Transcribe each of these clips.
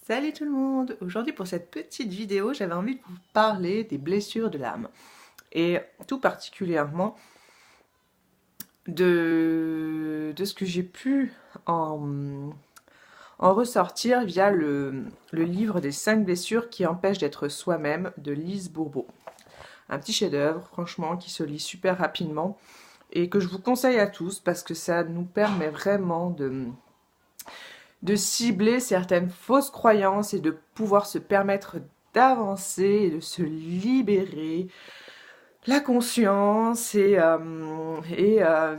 Salut tout le monde! Aujourd'hui pour cette petite vidéo, j'avais envie de vous parler des blessures de l'âme. Et tout particulièrement de ce que j'ai pu en ressortir via le livre des 5 blessures qui empêchent d'être soi-même de Lise Bourbeau. Un petit chef-d'œuvre, franchement, qui se lit super rapidement et que je vous conseille à tous parce que ça nous permet vraiment de cibler certaines fausses croyances et de pouvoir se permettre d'avancer et de se libérer la conscience et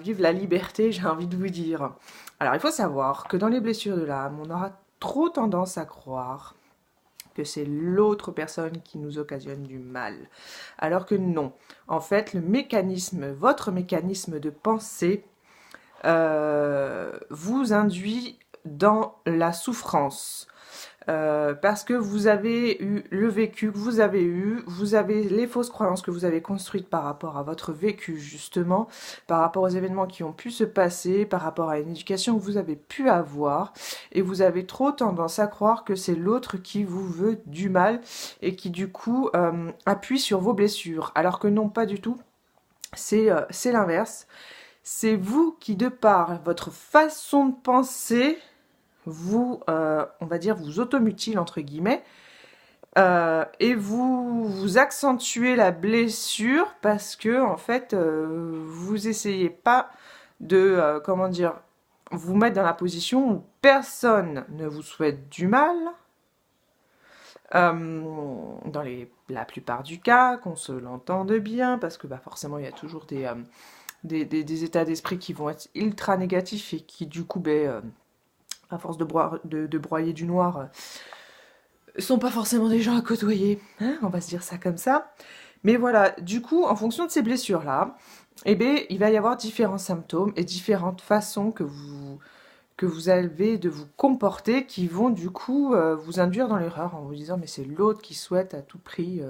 vivre la liberté, j'ai envie de vous dire. Alors il faut savoir que dans les blessures de l'âme, on aura trop tendance à croire que c'est l'autre personne qui nous occasionne du mal. Alors que non. En fait, votre mécanisme de pensée vous induit dans la souffrance. Parce que vous avez eu le vécu que vous avez les fausses croyances que vous avez construites par rapport à votre vécu justement, par rapport aux événements qui ont pu se passer, par rapport à une éducation que vous avez pu avoir, et vous avez trop tendance à croire que c'est l'autre qui vous veut du mal et qui du coup appuie sur vos blessures, alors que non, pas du tout, c'est l'inverse. C'est vous qui, de par votre façon de penser, vous, on va dire, vous automutile, entre guillemets, et vous accentuez la blessure parce que, en fait, vous essayez pas de, comment dire, vous mettre dans la position où personne ne vous souhaite du mal, dans la plupart du cas, qu'on se l'entende bien, parce que bah, forcément, il y a toujours des états d'esprit qui vont être ultra négatifs et qui, du coup, à force de broyer du noir, sont pas forcément des gens à côtoyer, hein, on va se dire ça comme ça. Mais voilà, du coup, en fonction de ces blessures-là, eh bien, il va y avoir différents symptômes et différentes façons que vous avez de vous comporter qui vont du coup vous induire dans l'erreur en vous disant mais c'est l'autre qui souhaite à tout prix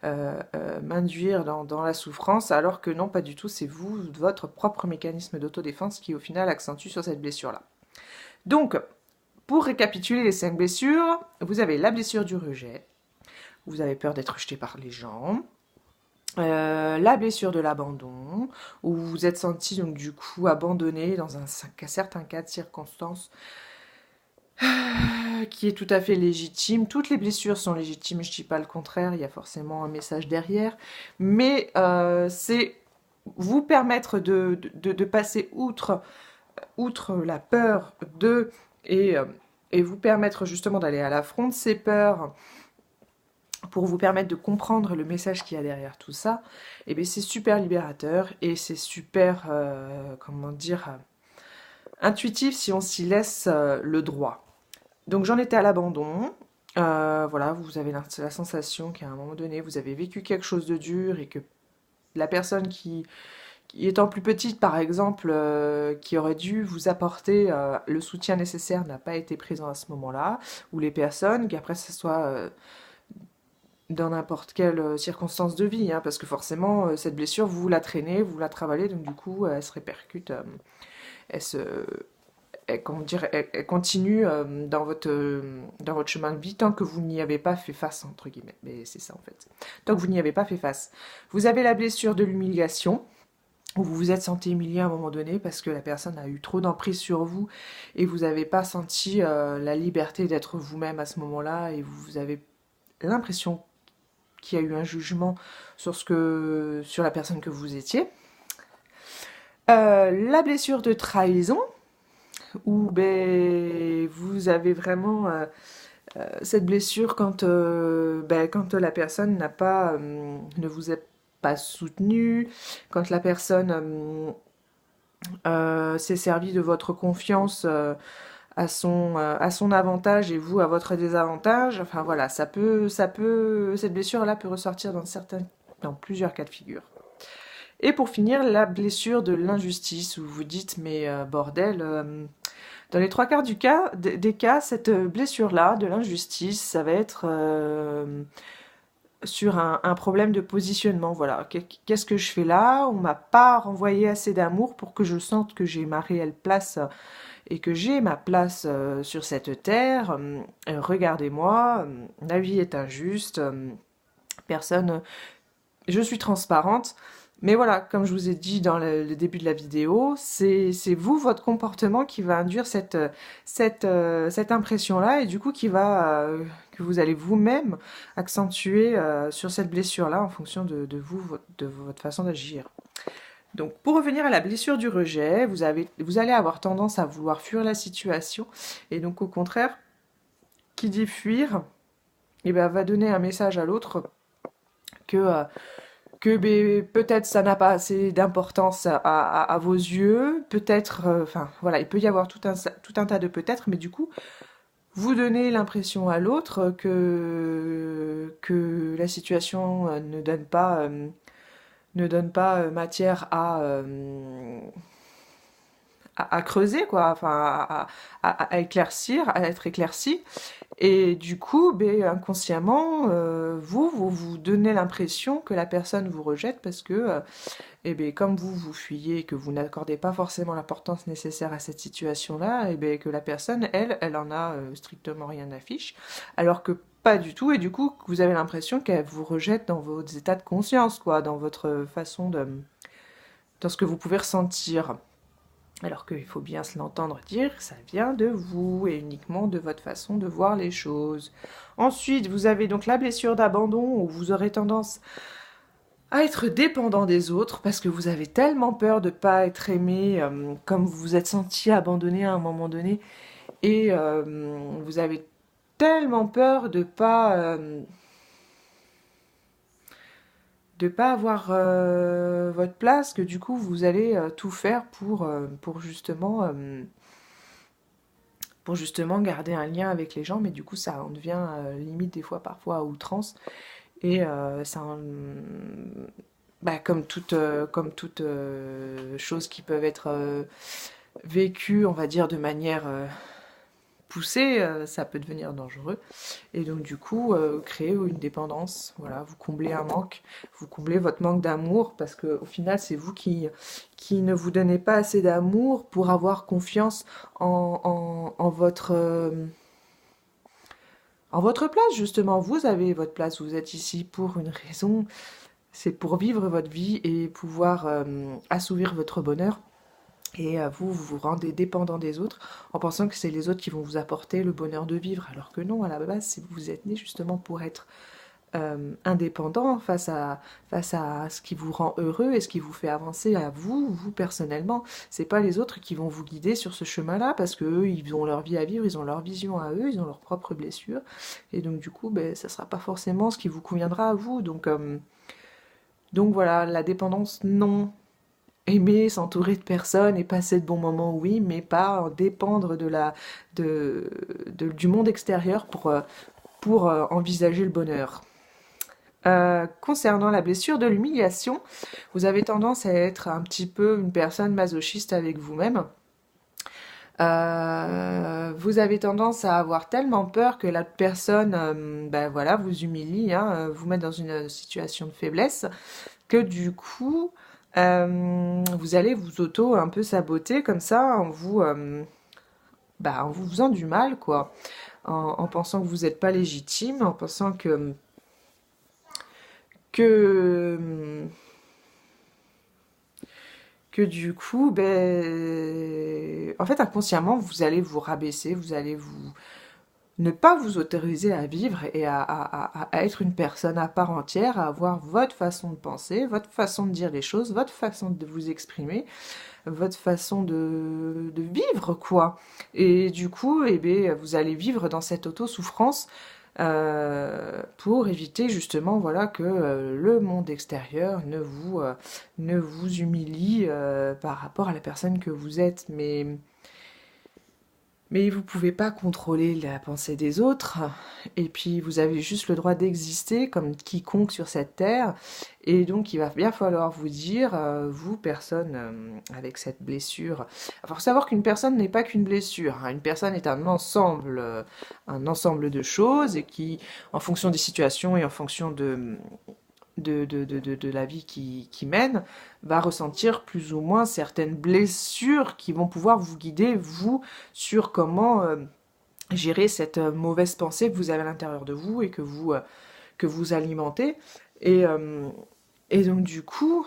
m'induire dans la souffrance, alors que non, pas du tout, c'est vous, votre propre mécanisme d'autodéfense qui au final accentue sur cette blessure-là. Donc, pour récapituler les 5 blessures, vous avez la blessure du rejet, vous avez peur d'être rejeté par les gens, la blessure de l'abandon, où vous vous êtes senti donc du coup abandonné dans un certain cas de circonstances qui est tout à fait légitime. Toutes les blessures sont légitimes, je ne dis pas le contraire, il y a forcément un message derrière, mais c'est vous permettre de passer outre la peur et vous permettre justement d'aller à l'affront de ces peurs pour vous permettre de comprendre le message qu'il y a derrière tout ça, et bien c'est super libérateur et c'est super, comment dire, intuitif si on s'y laisse le droit. Donc j'en étais à l'abandon. Voilà, vous avez la sensation qu'à un moment donné, vous avez vécu quelque chose de dur et que la personne qui étant plus petite, par exemple, qui aurait dû vous apporter le soutien nécessaire n'a pas été présent à ce moment-là, ou les personnes, qu'après ce soit dans n'importe quelle circonstance de vie, hein, parce que forcément, cette blessure, vous la traînez, vous la travaillez, donc du coup, elle se répercute, elle se... comment dire, elle continue dans votre chemin de vie tant que vous n'y avez pas fait face, entre guillemets. Mais c'est ça en fait. Tant que vous n'y avez pas fait face. Vous avez la blessure de l'humiliation, où vous vous êtes senti humilié à un moment donné parce que la personne a eu trop d'emprise sur vous et vous n'avez pas senti la liberté d'être vous-même à ce moment-là et vous avez l'impression qu'il y a eu un jugement sur la personne que vous étiez. La blessure de trahison, où vous avez vraiment cette blessure quand la personne ne vous a pas soutenu, quand la personne s'est servie de votre confiance à son avantage et vous à votre désavantage. Enfin voilà, cette blessure-là peut ressortir dans plusieurs cas de figure. Et pour finir, la blessure de l'injustice, où vous dites mais bordel, dans les 3 quarts des cas, cette blessure-là de l'injustice, ça va être sur un problème de positionnement. Voilà, qu'est-ce que je fais là? On m'a pas renvoyé assez d'amour pour que je sente que j'ai ma réelle place et que j'ai ma place sur cette terre, regardez-moi, la vie est injuste, personne, je suis transparente. Mais voilà, comme je vous ai dit dans le début de la vidéo, c'est vous, votre comportement qui va induire cette impression-là et du coup que vous allez vous-même accentuer sur cette blessure-là en fonction de vous, de votre façon d'agir. Donc, pour revenir à la blessure du rejet, vous allez avoir tendance à vouloir fuir la situation et donc au contraire, qui dit fuir, eh ben, va donner un message à l'autre que peut-être ça n'a pas assez d'importance à vos yeux, peut-être, enfin voilà, il peut y avoir tout un tas de peut-être, mais du coup, vous donnez l'impression à l'autre que la situation ne donne pas matière à creuser, quoi, enfin à éclaircir, à être éclairci. Et du coup, ben, inconsciemment, vous donnez l'impression que la personne vous rejette parce que, eh ben, comme vous fuyez et que vous n'accordez pas forcément l'importance nécessaire à cette situation-là, eh ben, que la personne, elle en a strictement rien à fiche, alors que pas du tout, et du coup, vous avez l'impression qu'elle vous rejette dans vos états de conscience, quoi, dans votre façon dans ce que vous pouvez ressentir. Alors qu'il faut bien se l'entendre dire, ça vient de vous et uniquement de votre façon de voir les choses. Ensuite, vous avez donc la blessure d'abandon où vous aurez tendance à être dépendant des autres parce que vous avez tellement peur de ne pas être aimé, comme vous vous êtes senti abandonné à un moment donné, et vous avez tellement peur de pas avoir votre place que du coup vous allez tout faire pour justement garder un lien avec les gens, mais du coup ça en devient limite des fois parfois à outrance et bah, comme toute chose qui peuvent être vécues, on va dire de manière poussée, ça peut devenir dangereux. Et donc du coup, créer une dépendance, voilà, vous comblez un manque, vous comblez votre manque d'amour, parce que au final, c'est vous qui ne vous donnez pas assez d'amour pour avoir confiance en votre place, justement. Vous avez votre place, vous êtes ici pour une raison, c'est pour vivre votre vie et pouvoir assouvir votre bonheur. Et vous rendez dépendant des autres en pensant que c'est les autres qui vont vous apporter le bonheur de vivre, alors que non, à la base, si vous êtes né justement pour être indépendant face à ce qui vous rend heureux et ce qui vous fait avancer à vous personnellement. C'est pas les autres qui vont vous guider sur ce chemin-là parce que eux, ils ont leur vie à vivre, ils ont leur vision à eux, ils ont leurs propres blessures. Et donc du coup, ben, ça sera pas forcément ce qui vous conviendra à vous. Donc voilà, la dépendance, non. Aimer, s'entourer de personnes et passer de bons moments, oui, mais pas dépendre du monde extérieur pour envisager le bonheur. Concernant la blessure de l'humiliation, vous avez tendance à être un petit peu une personne masochiste avec vous-même. Vous avez tendance à avoir tellement peur que la personne ben voilà, vous humilie, hein, vous met dans une situation de faiblesse, que du coup, vous allez vous auto un peu saboter comme ça en vous faisant du mal, quoi. En pensant que vous n'êtes pas légitime, en pensant que, que du coup, ben, en fait, inconsciemment, vous allez vous rabaisser, vous allez ne pas vous autoriser à vivre et à être une personne à part entière, à avoir votre façon de penser, votre façon de dire les choses, votre façon de vous exprimer, votre façon de vivre, quoi. Et du coup, eh bien, vous allez vivre dans cette auto-souffrance pour éviter justement voilà, que le monde extérieur ne vous humilie par rapport à la personne que vous êtes. Mais vous pouvez pas contrôler la pensée des autres, et puis vous avez juste le droit d'exister comme quiconque sur cette terre, et donc il va bien falloir vous dire, vous, personne avec cette blessure, il faut savoir qu'une personne n'est pas qu'une blessure, hein. Une personne est un ensemble de choses, et qui, en fonction des situations et en fonction de la vie qui mène va ressentir plus ou moins certaines blessures qui vont pouvoir vous guider, vous, sur comment gérer cette mauvaise pensée que vous avez à l'intérieur de vous et que vous alimentez. Et, euh, et donc du coup,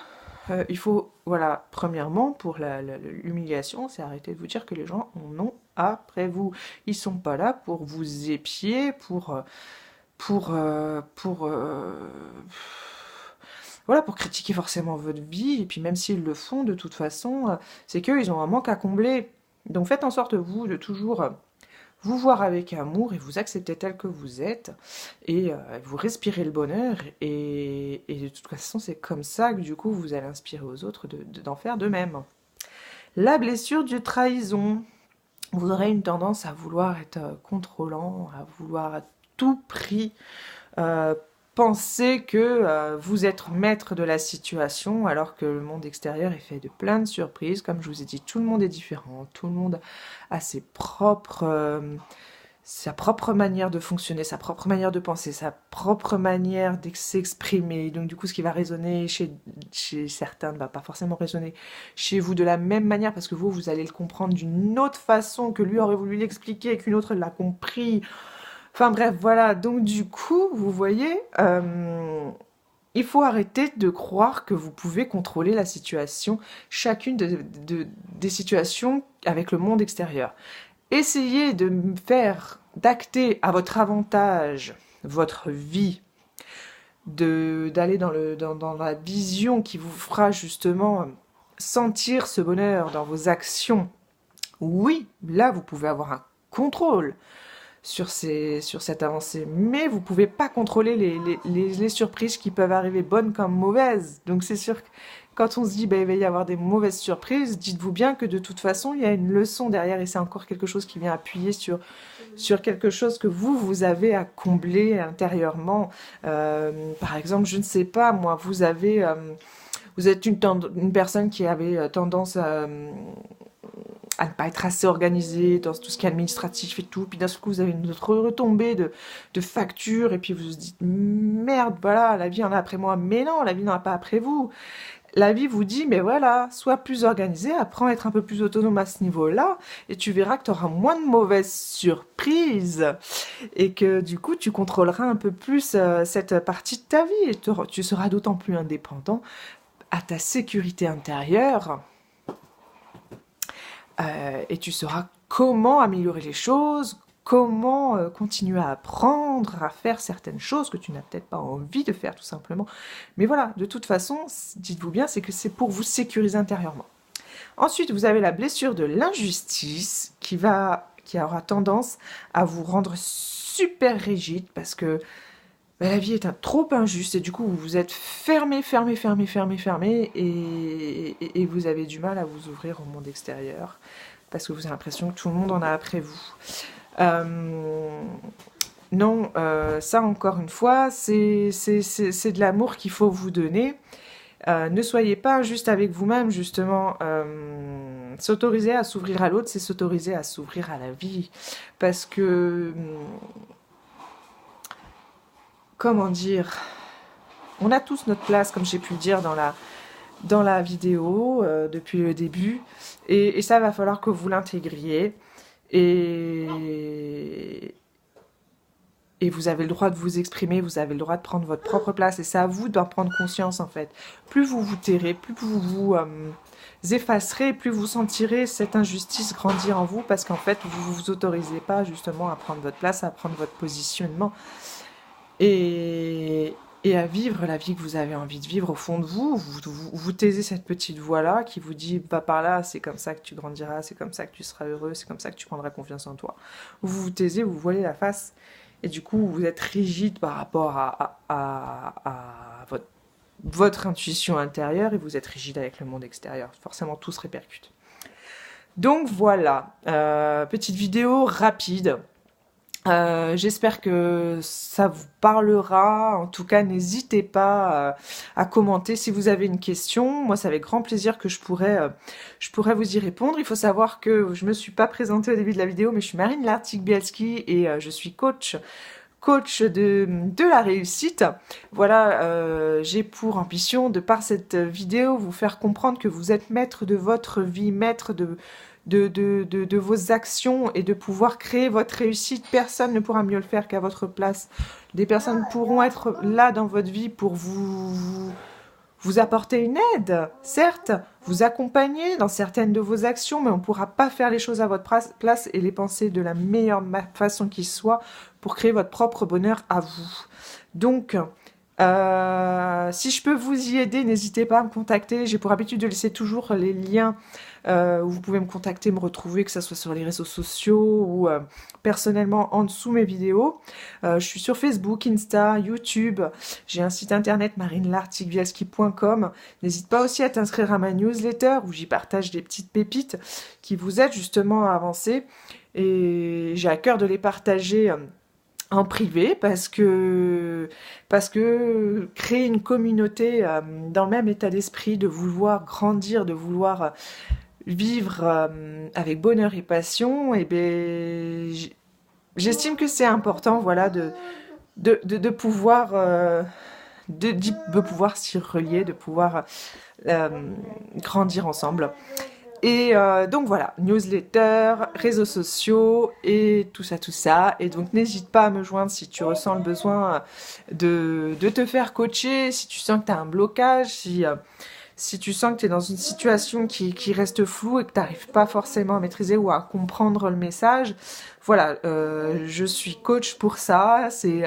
il faut, voilà, premièrement, pour l'humiliation, c'est arrêter de vous dire que les gens en ont après vous. Ils sont pas là pour vous épier, pour voilà, pour critiquer forcément votre vie, et puis même s'ils le font, de toute façon, c'est qu'eux, ils ont un manque à combler. Donc faites en sorte, vous, de toujours vous voir avec amour et vous accepter tel que vous êtes, et vous respirez le bonheur, et de toute façon, c'est comme ça que du coup, vous allez inspirer aux autres d'en faire de même. La blessure de trahison. Vous aurez une tendance à vouloir être contrôlant, à vouloir à tout prix euh, penser que vous êtes maître de la situation, alors que le monde extérieur est fait de plein de surprises. Comme je vous ai dit, tout le monde est différent, tout le monde a sa propre manière de fonctionner, sa propre manière de penser, sa propre manière de s'exprimer. Donc du coup, ce qui va résonner chez certains ne va pas forcément résonner chez vous de la même manière, parce que vous allez le comprendre d'une autre façon que lui aurait voulu l'expliquer et qu'une autre l'a compris. Enfin bref, voilà. Donc du coup, vous voyez, il faut arrêter de croire que vous pouvez contrôler la situation, chacune des situations avec le monde extérieur. Essayez d'acter à votre avantage votre vie, d'aller dans la vision qui vous fera justement sentir ce bonheur dans vos actions. Oui, là, vous pouvez avoir un contrôle sur cette avancée, mais vous pouvez pas contrôler les surprises qui peuvent arriver, bonnes comme mauvaises. Donc c'est sûr que quand on se dit il va y avoir des mauvaises surprises, dites-vous bien que de toute façon il y a une leçon derrière, et c'est encore quelque chose qui vient appuyer sur quelque chose que vous avez à combler intérieurement. Par exemple, je ne sais pas, moi, vous êtes une personne qui avait tendance à ne pas être assez organisé dans tout ce qui est administratif et tout, puis d'un seul coup vous avez une autre retombée de factures, et puis vous vous dites merde, voilà, la vie en a après moi. Mais non, la vie n'en a pas après vous. La vie vous dit, mais voilà, sois plus organisé, apprends à être un peu plus autonome à ce niveau-là, et tu verras que tu auras moins de mauvaises surprises, et que du coup tu contrôleras un peu plus cette partie de ta vie, et tu seras d'autant plus indépendant à ta sécurité intérieure. Et tu sauras comment améliorer les choses, comment continuer à apprendre, à faire certaines choses que tu n'as peut-être pas envie de faire tout simplement. Mais voilà, de toute façon, dites-vous bien, c'est que c'est pour vous sécuriser intérieurement. Ensuite, vous avez la blessure de l'injustice qui aura tendance à vous rendre super rigide, parce que la vie est trop injuste, et du coup vous êtes fermé, et vous avez du mal à vous ouvrir au monde extérieur, parce que vous avez l'impression que tout le monde en a après vous. Non, ça encore une fois, c'est de l'amour qu'il faut vous donner. Ne soyez pas injuste avec vous-même, justement. S'autoriser à s'ouvrir à l'autre, c'est s'autoriser à s'ouvrir à la vie, parce que comment dire, on a tous notre place, comme j'ai pu le dire dans la vidéo depuis le début, et ça va falloir que vous l'intégriez, et vous avez le droit de vous exprimer, vous avez le droit de prendre votre propre place, et c'est à vous d'en prendre conscience en fait. Plus vous vous tairez, plus vous vous effacerez, plus vous sentirez cette injustice grandir en vous, parce qu'en fait vous vous autorisez pas justement à prendre votre place, à prendre votre positionnement, et à vivre la vie que vous avez envie de vivre au fond de vous. Vous taisez cette petite voix-là qui vous dit « va par là, c'est comme ça que tu grandiras, c'est comme ça que tu seras heureux, c'est comme ça que tu prendras confiance en toi ». Vous vous taisez, vous voilez la face, et du coup vous êtes rigide par rapport à votre intuition intérieure, et vous êtes rigide avec le monde extérieur. Forcément tout se répercute. Donc voilà, petite vidéo rapide. J'espère que ça vous parlera. En tout cas, n'hésitez pas à commenter si vous avez une question. Moi, c'est avec grand plaisir que je pourrais vous y répondre. Il faut savoir que je me suis pas présentée au début de la vidéo, mais je suis Marine Lartigue-Bielski, et je suis coach coach de la réussite. Voilà, j'ai pour ambition de par cette vidéo vous faire comprendre que vous êtes maître de votre vie, maître de vos actions et de pouvoir créer votre réussite. Personne ne pourra mieux le faire qu'à votre place. Des personnes pourront être là dans votre vie pour vous apporter une aide, certes, vous accompagner dans certaines de vos actions, mais on ne pourra pas faire les choses à votre place et les penser de la meilleure façon qui soit pour créer votre propre bonheur à vous. Donc, si je peux vous y aider, n'hésitez pas à me contacter. J'ai pour habitude de laisser toujours les liens où vous pouvez me contacter, me retrouver, que ce soit sur les réseaux sociaux ou personnellement en dessous mes vidéos. Je suis sur Facebook, Insta, YouTube. J'ai un site internet marinelartigwielski.com. N'hésite pas aussi à t'inscrire à ma newsletter où j'y partage des petites pépites qui vous aident justement à avancer. Et j'ai à cœur de les partager en privé parce que créer une communauté dans le même état d'esprit, de vouloir grandir, de vouloir vivre avec bonheur et passion, et ben j'estime que c'est important, voilà, de pouvoir de pouvoir s'y relier, de pouvoir grandir ensemble. Et donc voilà, newsletter, réseaux sociaux et tout ça. Et donc n'hésite pas à me joindre si tu ressens le besoin de te faire coacher, si tu sens que tu as un blocage, si tu sens que tu es dans une situation qui reste floue et que tu n'arrives pas forcément à maîtriser ou à comprendre le message. Voilà, je suis coach pour ça, c'est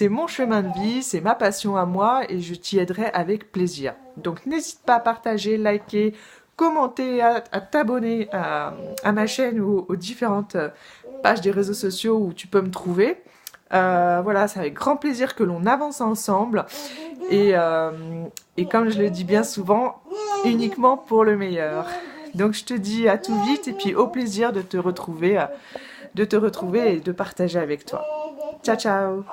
mon chemin de vie, c'est ma passion à moi et je t'y aiderai avec plaisir. Donc n'hésite pas à partager, liker, commenter, à t'abonner à ma chaîne ou aux différentes pages des réseaux sociaux où tu peux me trouver. Voilà, c'est avec grand plaisir que l'on avance ensemble et comme je le dis bien souvent, uniquement pour le meilleur. Donc je te dis à tout vite et puis au plaisir de te retrouver et de partager avec toi. Ciao, ciao!